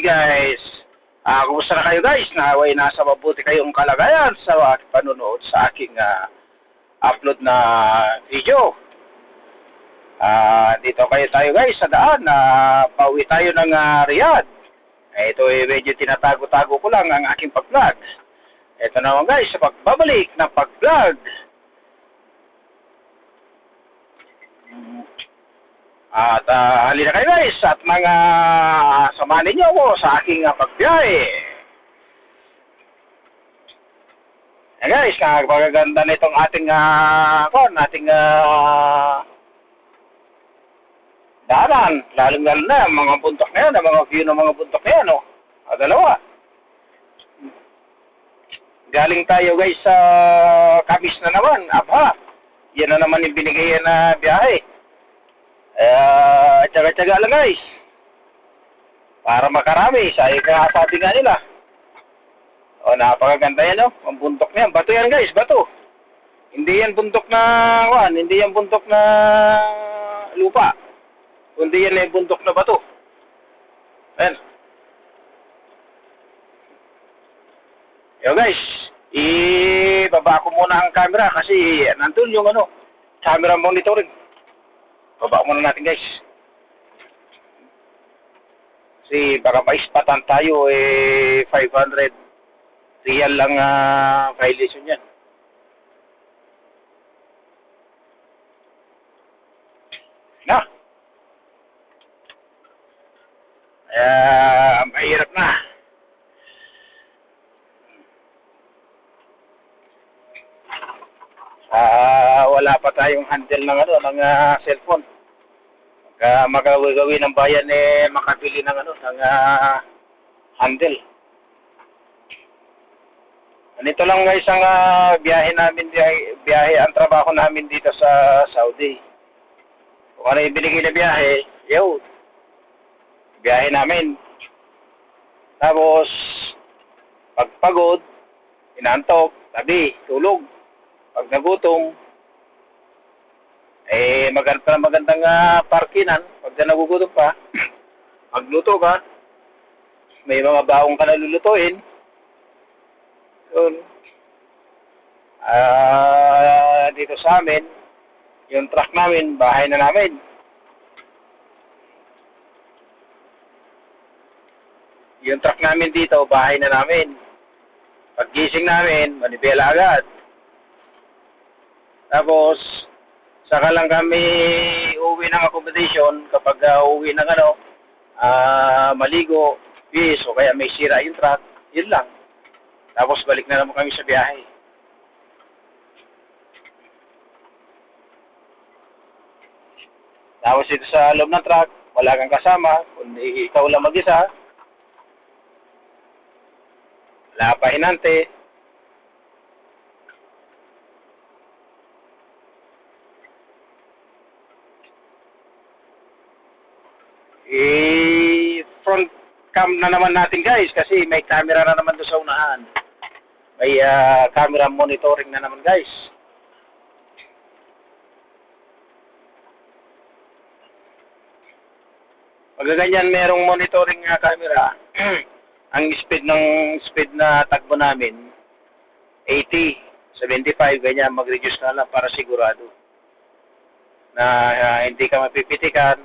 Hey guys, kumusta na kayo guys? Naway nasa mabuti kayong kalagayan sa aking panunood sa aking upload na video. Dito tayo guys sa daan na pauwi tayo ng Riyadh. Ito medyo tinatago-tago ko lang ang aking pag-vlog. Ito naman guys sa pagbabalik ng pag-vlog. At halina kayo guys at mga samahan ninyo ako sa aking pagbiyahe. Guys, magaganda na itong ating daanan. Lalong-lalo na mga buntok na yan, mga view ng mga buntok na yan. Dalawa. Galing tayo guys sa Kamis na naman, Abha. Yan na naman yung binigay na biyahe. Tsaga-tsaga lang guys para makarami. Sabi nga nila. Napakaganda yan ang bundok na yan. Bato yan guys, bato. Hindi yan bundok na lupa. Kundi yan ay bundok na bato. Ayan. Yo guys, ibaba ko muna ang camera kasi nandun yung camera monitoring. Baba muna natin guys. Kasi baka maispatan tayo 500 real lang violation yan. Mahirap na. Wala pa tayong handle ng cellphone. Magagawin ng bayan makabili ng handle. Ganito lang guys ang biyahe ang trabaho namin dito sa Saudi. Kung ano yung binigay na biyahe, biyahe namin. Tapos pagpagod, inantok, tabi, tulog. Pag nagutom, magandang parkinan. Pag nagugutom pa, magluto ka. May mga baong ka na lulutuin. Dito sa amin, yung truck namin, bahay na namin. Yung truck namin dito, bahay na namin. Paggising namin, manibela agad. Tapos, saka lang kami uwi ng accommodation kapag uwi ng maligo, bis, o kaya may sira yung truck, yun lang. Tapos balik na naman kami sa biyahe. Tapos ito sa loob ng truck, wala kang kasama, kundi ikaw lang mag-isa. Wala pa hinante. Front cam na naman natin guys kasi may camera na naman doon sa unahan. May camera monitoring na naman guys. Pag ganyan merong monitoring camera, ang speed na takbo namin 80, 75 ganyan, mag-reduce na lang para sigurado na hindi ka mapipitikan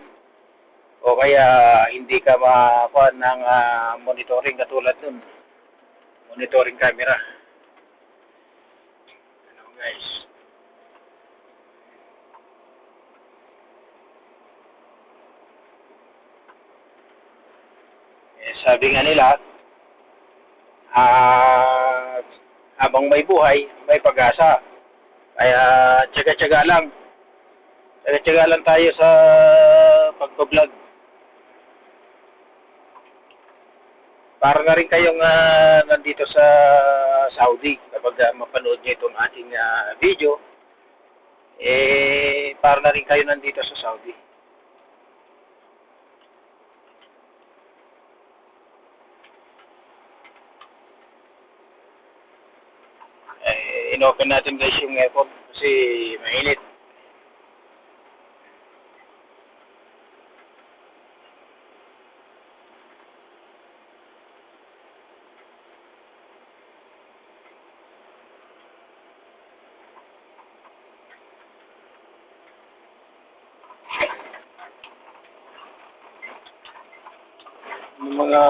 o kaya hindi ka makakuha ng monitoring katulad nun. Monitoring camera. Guys. Sabi nga nila, habang may buhay, may pag-asa. Kaya tsaga-tsaga lang. Tsaga-tsaga lang tayo sa pagbablog. Para na rin kayong nandito sa Saudi kapag mapanood nyo itong ating video, para na rin kayo nandito sa Saudi. In-open natin guys yung aircon kasi mainit. ng mga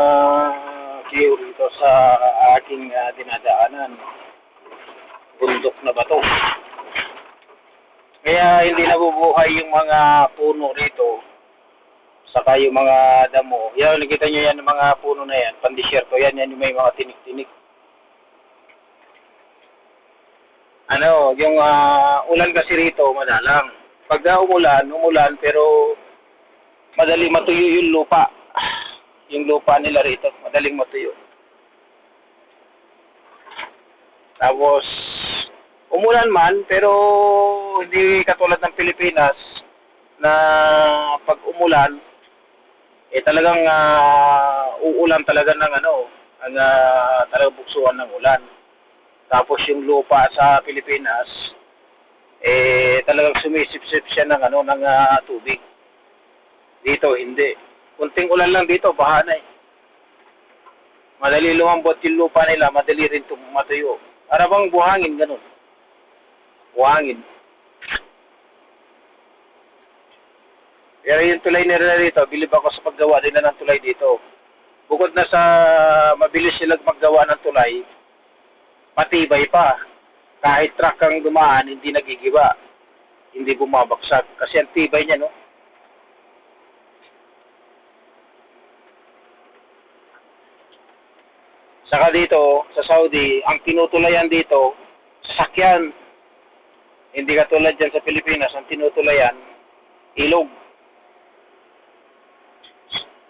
kiyo rito sa aking dinadaanan. Bundok na bato. Kaya hindi nabubuhay yung mga puno rito. Saka yung mga damo. Yan, nakita nyo yan, ng mga puno na yan. Pandisyerto yan, yan yung may mga tinik-tinik. Yung ulan kasi rito, madalang. Pagka umulan, pero madali matuyo yung lupa. Yung lupa nila rito, madaling matuyo. Tapos, umulan man, pero hindi katulad ng Pilipinas na pag umulan, talagang uulan talaga ng talagang buksuhan ng ulan. Tapos yung lupa sa Pilipinas, talagang sumisipsip siya ng tubig. Dito hindi. Kunting ulan lang dito, baha na eh. Madali lumambot yung lupa nila, madali rin matuyo. Para bang buhangin, ganun. Buhangin. Pero yung tulay nila dito, bilib ako sa paggawa nila ng tulay dito. Bukod na sa mabilis silang maggawa ng tulay, matibay pa. Kahit truck ang dumaan, hindi nagigiba. Hindi bumabagsak. Kasi ang tibay niya, no? Saka dito, sa Saudi, ang tinutulayan dito, sasakyan. Hindi katulad dyan sa Pilipinas, ang tinutulayan, ilog.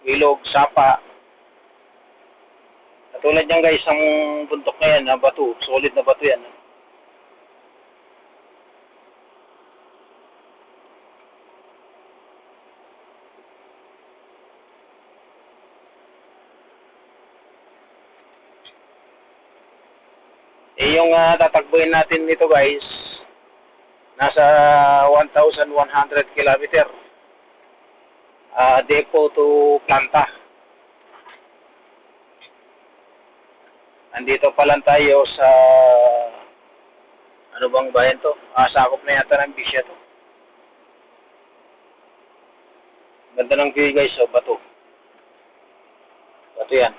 Ilog, sapa. Katulad yan guys, ang buntok na yan, na bato, solid na bato yan. Yung tatakbuhin natin nito guys, nasa 1,100 kilometer. Depot to Planta. Andito pa lang tayo sa ano bang bayan to? Sakop na yata ng Bisya to. Ganda ng view guys, bato. Bato yan.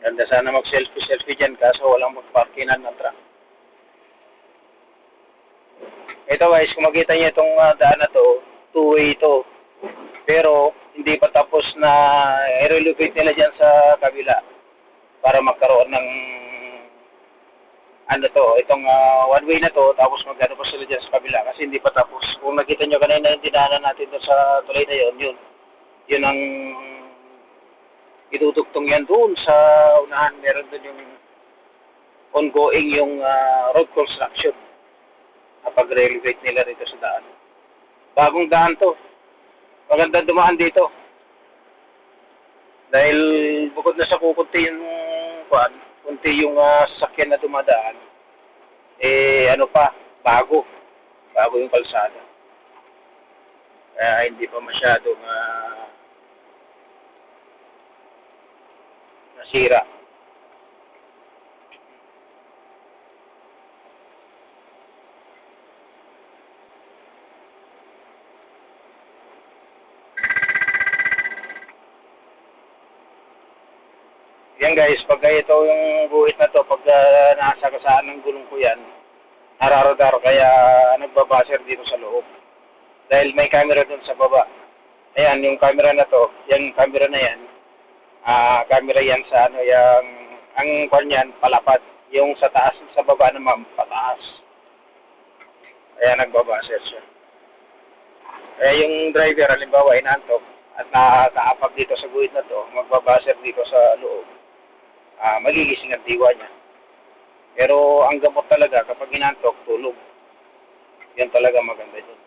Ganda sana mag-selfie dyan kaso walang magparkinan ng truck. Ito guys, kung makita niyo itong daan na to, two-way ito. Pero hindi pa tapos na i-relocate nila dyan sa kabila para magkaroon ng itong one-way na to, tapos magano pa sila dyan sa kabila kasi hindi pa tapos. Kung nakita nyo kanina yung dinaanan natin doon sa tulay na yun ang idudugtong yan doon sa unahan. Meron doon yung ongoing yung road construction na pag-relocate nila rito sa daan. Bagong daan to. Maganda dumaan dito. Dahil bukod na sa kukunti yung kunti yung sasakyan na dumadaan, bago yung kalsada. Kaya hindi pa masyadong nasira. Yan guys, pag ito yung guhit na to, pag nasa kasaan ng gulong ko yan, nararadar kaya nagbabaser dito sa loob. Dahil may camera dun sa baba. Ayan, yung camera na to, yung camera na yan, camera yan sa yung, ang kwan yan, palapad. Yung sa taas, sa baba naman, pataas. Kaya nagbabaser siya. Kaya yung driver, halimbawa, inantok, at nakakapag dito sa guhit na to, magbabaser dito sa loob. Magigising ang diwa niya. Pero ang gamot talaga kapag inantok, tulog. Yan talaga maganda dyan.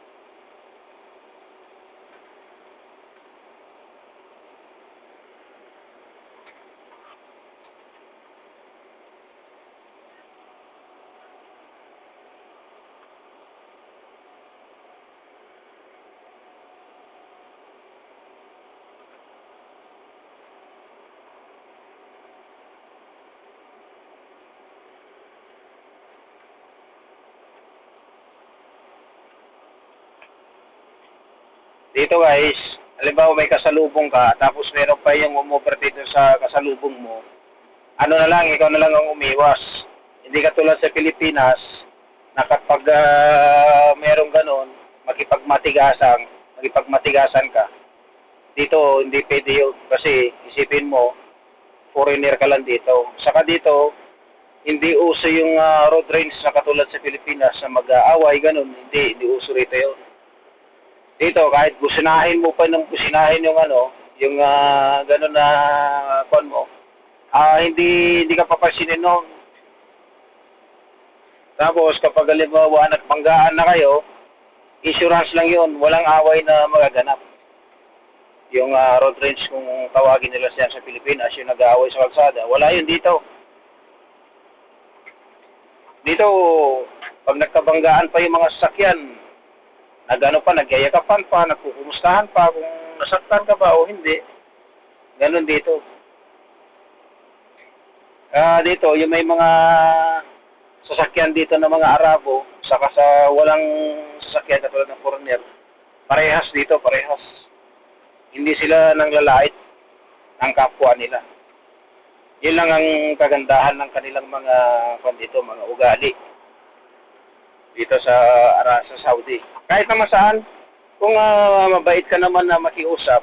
Dito guys, halimbawa may kasalubong ka, tapos meron pa yung umoperate dito sa kasalubong mo, ano na lang, ikaw na lang ang umiwas. Hindi ka tulad sa Pilipinas, na kapag merong ganon, makipagmatigasan ka. Dito, hindi pwede yun. Kasi isipin mo, foreigner ka lang dito. Saka dito, hindi uso yung road rage na katulad sa Pilipinas na mag-aaway, ganun. Hindi uso rito yun. Dito, kahit businahin mo pa ng businahin yung yung ganun na kon mo, hindi ka papansinin nun. Tapos, kapag halimbawa nagpanggaan na kayo, insurance lang yun. Walang away na magaganap. Yung road rage kung tawagin nila siya sa Pilipinas, yung nag-aaway sa kalsada, wala yun dito. Dito, pag nagkabanggaan pa yung mga sasakyan, nagyayakapan pa, nagkukumustahan pa kung nasaktan ka ba o hindi. Ganon dito. Dito, yung may mga sasakyan dito ng mga Arabo, saka sa walang sasakyan katulad ng foreigner, parehas dito, parehas. Hindi sila nanglalait ng kapwa nila. Yun lang ang kagandahan ng kanilang mga mga ugali dito sa Saudi. Kahit naman saan, kung mabait ka naman na makiusap,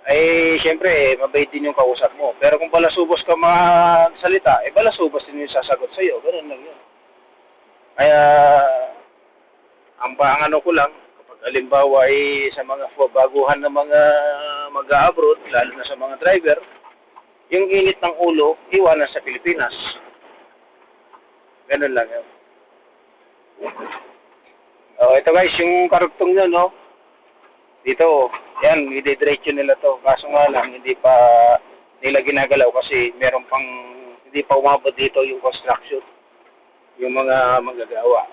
ay syempre mabait din yung kausap mo. Pero kung balasubos ka salita, balasubos din yung sasagot sa iyo. Ganun lang yun. Kaya ang ko lang, kapag halimbawa ay sa mga baguhan na mga mag-abroad, lalo na sa mga driver, yung init ng ulo, iwanan sa Pilipinas. Ganun lang yun. Ito guys, yung karugtong nyo, no? Dito, yan, i-diretso nila to. Kaso nga lang, hindi pa nila ginagalaw kasi meron pang, hindi pa umabot dito yung construction. Yung mga manggagawa.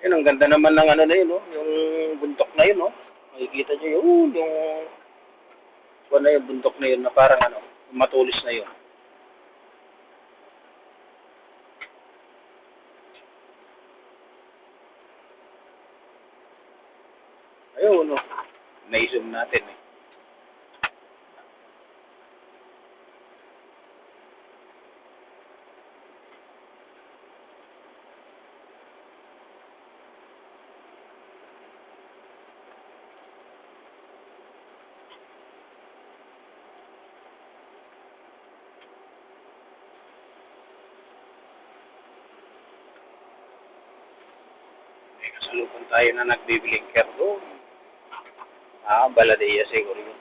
Yan, ang ganda naman ng na yun, no? Yung buntok na yun, no? Makikita nyo yun, yung buntok na yun na parang matulis na yun. Ayun, no? Na-zoom natin, eh. Kasalubong tayo na nagbibilingker doon. Baladeya siguro yun.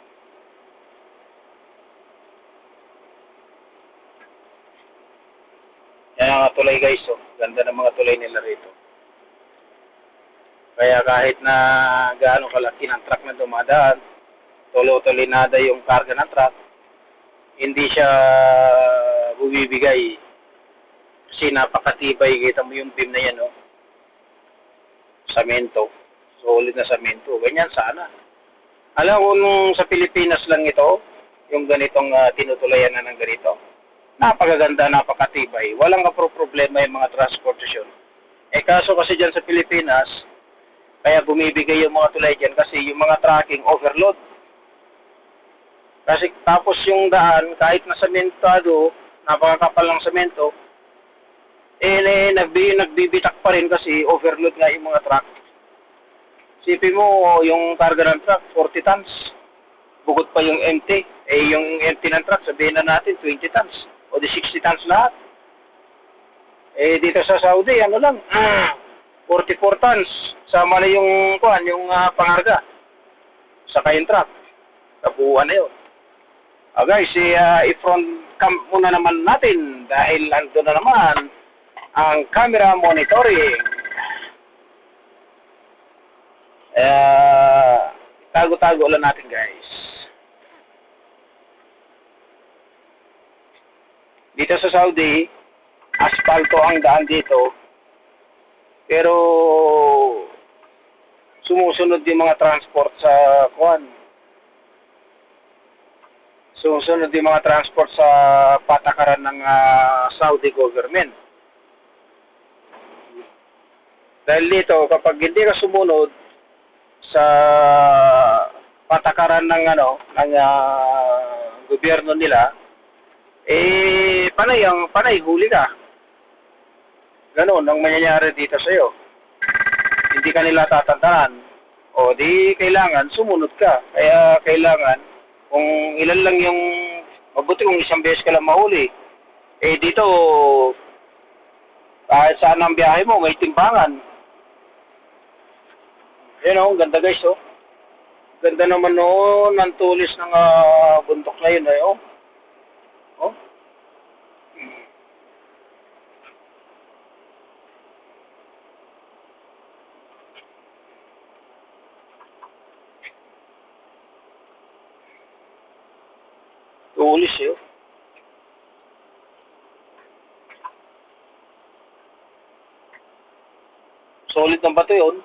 Yan ang tulay guys, oh. Ganda ng mga tulay nila rito. Kaya kahit na gaano kalaki ng truck na dumadaan, tuloy-tulinada yung karga ng truck, hindi siya bumibigay. Kasi napakatibay, kita mo yung beam na yan, oh. Samento. Solid na samento. Ganyan sana. Alam ko nung sa Pilipinas lang ito, yung ganitong tinutulayan na ng ganito. Napakaganda, napakatibay. Walang problema yung mga transportasyon. Kaso kasi dyan sa Pilipinas, kaya bumibigay yung mga tulay dyan kasi yung mga tracking overload. Kasi tapos yung daan, kahit na sementado, napakakapal ng semento, nagbibitak pa rin kasi overload nga yung mga truck. Sipin mo, yung karga ng truck, 40 tons. Bukod pa yung empty. Yung empty ng truck, sabihin na natin, 20 tons. O di 60 tons lahat. Dito sa Saudi, 44 tons. Sama na yung pangarga. Saka yung truck. Kabuuan na yun. Guys, i-front cam muna naman natin dahil ando na naman ang camera monitoring. Tago-tago lang natin guys. Dito sa Saudi, asfalto ang daan dito. Pero sumusunod yung mga transport sa Sumusunod yung mga transport sa patakaran ng Saudi government. Dahil dito, kapag hindi ka sumunod sa patakaran ng gobyerno nila, panay huli ka. Ganon ang mangyayari dito sa iyo. Hindi ka nila tatandaan. O di kailangan sumunod ka. Kaya kailangan kung ilan lang yung mabuti kung isang beses ka lang mahuli. Dito kahit saan ang biyahe mo may timbangan. Ang ganda guys, oh. Ganda naman noon ng tulis ng bundok na yun, oh. Oh. Tulis, eh. Solid ng bato yun.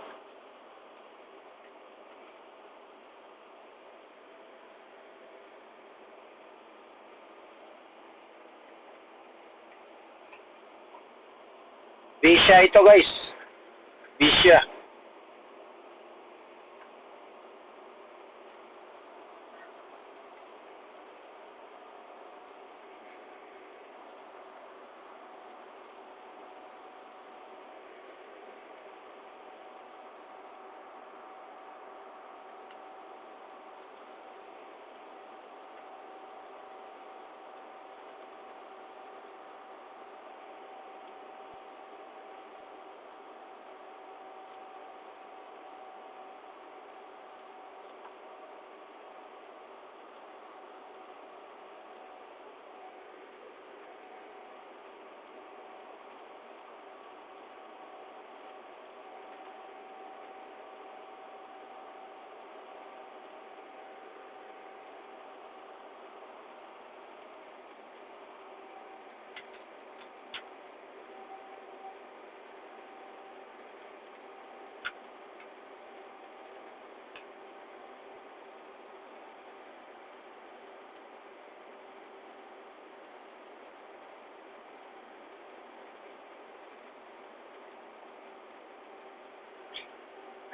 Bisya ito guys. Bisya.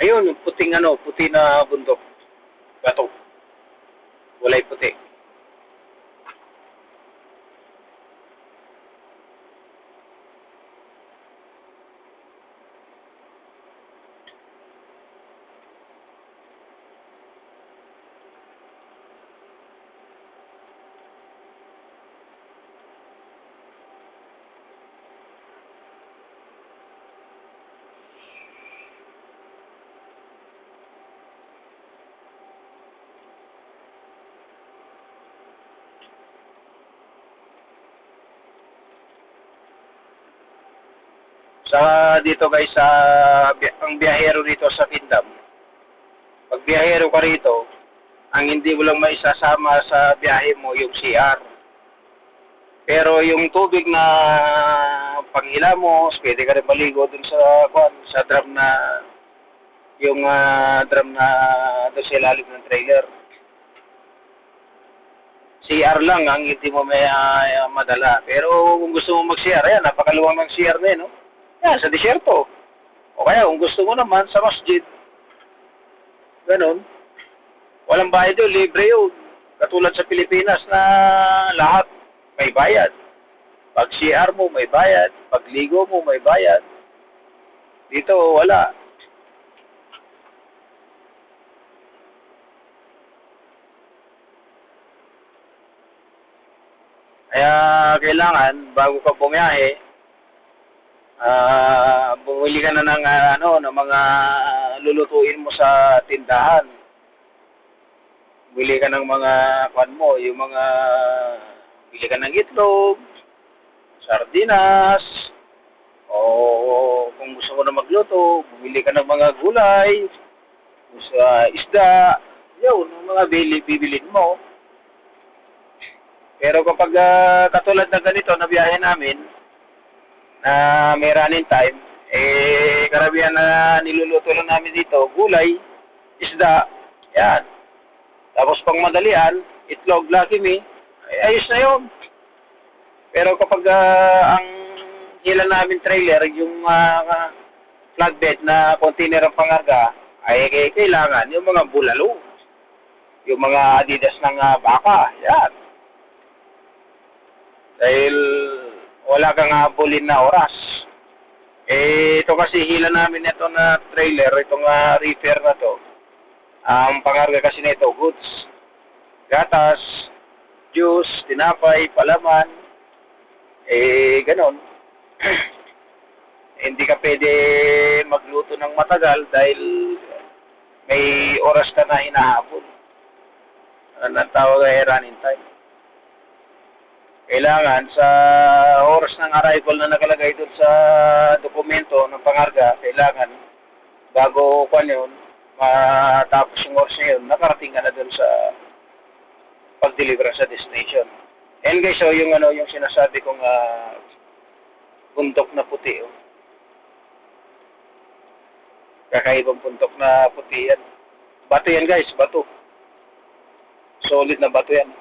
Ayun, yung puti na bundok. Bato. Walay puti. Sa dito guys, ang biyahero dito sa Kingdom. Pag biyahero ka rito, ang hindi mo lang maisasama sa biyahe mo yung CR. Pero yung tubig na panghila mo, pwede ka rin maligo dun sa drum na yung drum na doon sa ilalim ng trailer. CR lang ang hindi mo may madala. Pero kung gusto mo mag-CR, ayan, napakaluwang ng CR na yun, no? Yan, sa disyerto. O kaya kung gusto mo naman sa masjid. Ganon. Walang bayad yun, libre yun. Katulad sa Pilipinas na lahat may bayad. Pag CR mo may bayad, pag ligo mo may bayad. Dito wala. Kaya kailangan bago ka bumiyahe, bumili ka na ng mga lulutuin mo sa tindahan. Bili ka ng mga yung mga bili ka ng itlog, sardinas, o kung gusto mo na magluto, bumili ka ng mga gulay, sa isda, yun, mga bibilin mo. Pero kapag katulad na ganito na biyahe namin, na may running time, karamihan na niluluto lang namin dito, gulay, isda, yan. Tapos pang madalian, itlog, Lucky Me, ayos na yun. Pero kapag ang hila namin trailer, yung flatbed na container ang pangarga, ay kailangan yung mga bulalo, yung mga Adidas ng baka, yan. Dahil wala kang habulin na oras. Ito kasi hila namin ito na trailer, itong reefer na to. Ang pangarga kasi nito, goods, gatas, juice, tinapay, palaman, ganon. Hindi ka pwede magluto ng matagal dahil may oras ka na hinahabol. Ano ang tawag ay running time. Kailangan sa oras ng arrival na nakalagay doon sa dokumento ng pangarga, kailangan bago yun, matapos yung oras na yun, nakarating ka na doon sa pag-deliver sa destination. And guys, so yung yung sinasabi kong bundok na puti, oh. Kakaibang bundok na puti yan. Bato yan guys, bato. Solid na bato yan.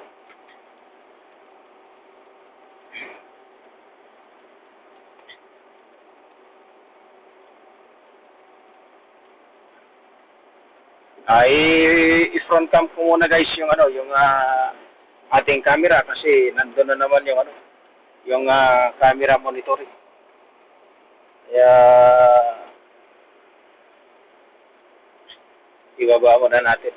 I-front cam ko muna guys yung yung ating camera kasi nandoon na naman yung yung camera monitoring. Kaya ibaba muna natin.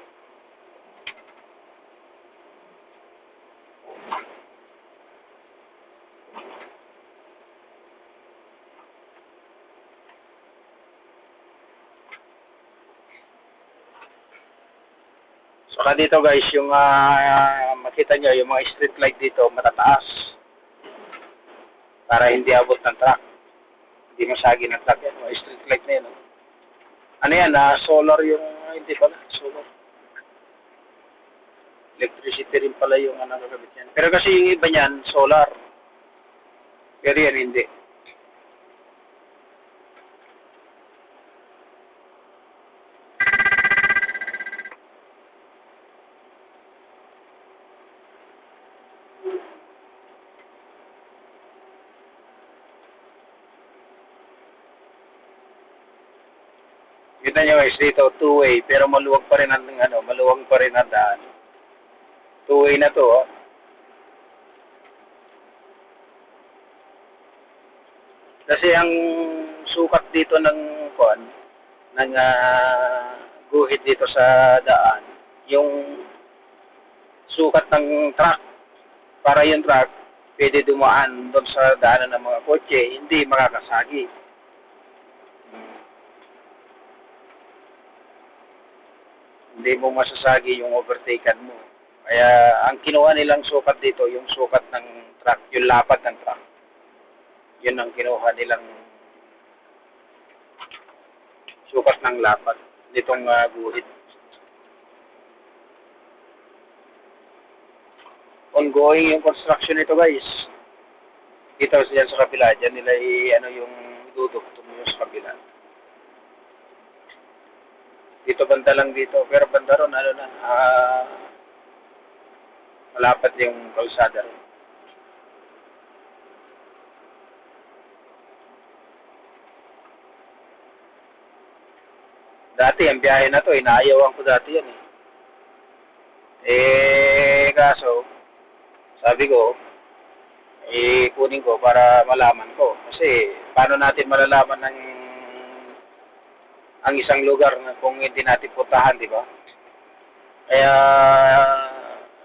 Saka dito guys, yung makita nyo, yung mga street light dito matataas para hindi abot ng truck. Hindi masagi ng truck yan. Mga street light na yan. Ano yan? Solar yung, hindi pala, solar. Electricity rin pala yung nakakabit yan. Pero kasi yung iba niyan, solar. Pero yan hindi. Kita nyo guys, dito two-way pero maluwag pa rin ang maluwag pa rin ang daan. Two-way na to, oh. Kasi ang sukat dito ng guhit dito sa daan, yung sukat ng truck para yung truck pwede dumaan doon sa daanan ng mga kotse, hindi makakasagi. Hindi mo masasagi yung overtaken mo. Kaya ang kinuha nilang sukat dito, yung sukat ng truck, yung lapad ng truck. Yun ang kinuha nilang sukat ng lapad nitong guhit. Ongoing yung construction nito guys. Dito diyan sa kabila, diyan nila yung dudugtong yung sa kabila. Dito banda lang dito, pero banda ron malapad yung kalsada ron. Dati ang biyahe na to, inaayawan ko dati yan kaso sabi ko kunin ko para malaman ko kasi paano natin malalaman ang isang lugar kung hindi natin puntahan, di ba? Kaya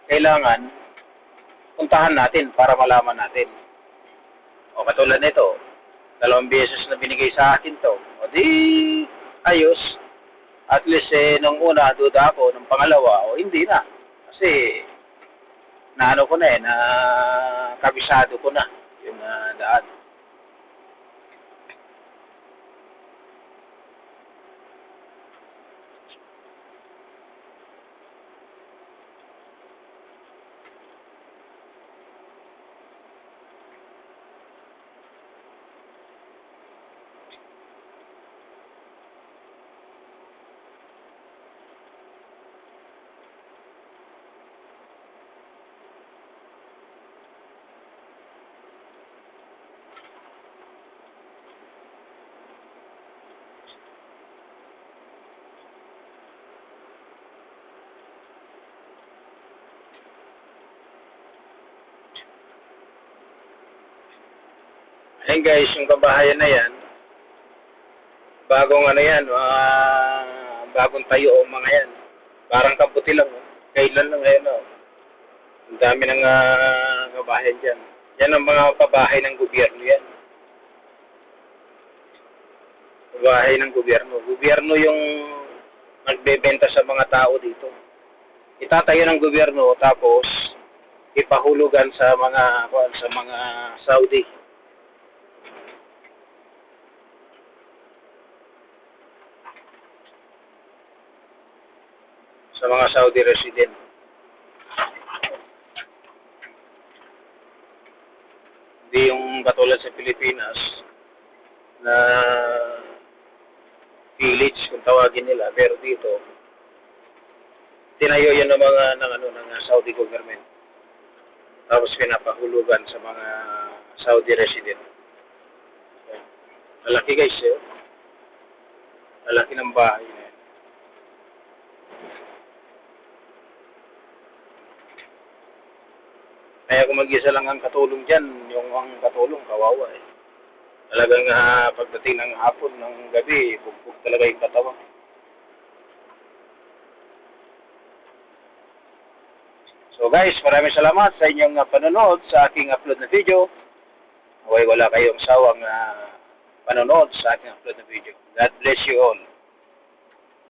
kailangan puntahan natin para malaman natin. O katulad nito, 2 beses na binigay sa akin to. O di ayos. At least nung una duda ako, nung pangalawa o hindi na. Kasi naano ko na na kabisado ko na yung daan. Ayun guys, yung kabahayan na yan, bagong ano yan, bagong tayo o mga yan. Parang kabuti lang. Kailan lang ngayon. Ang dami ng kabahayan dyan. Yan ang mga pabahay ng gobyerno yan. Pabahay ng gobyerno. Gobyerno yung nagbebenta sa mga tao dito. Itatayo ng gobyerno tapos ipahulugan sa mga Saudi. Sa mga Saudi resident. Hindi yung katulad sa Pilipinas na village kung tawagin nila, pero dito tinayo yan ng Saudi government. Tapos pinapahulugan sa mga Saudi resident. Malaki guys, malaki ng bahay na yan. Kaya kung mag-isa lang ang katulong dyan, yung ang katulong, kawawa eh. Talagang pagdating ng hapon, ng gabi, bugbog talaga yung katawan. So guys, maraming salamat sa inyong panonood sa aking upload na video. Huwag wala kayong sawang panonood sa aking upload na video.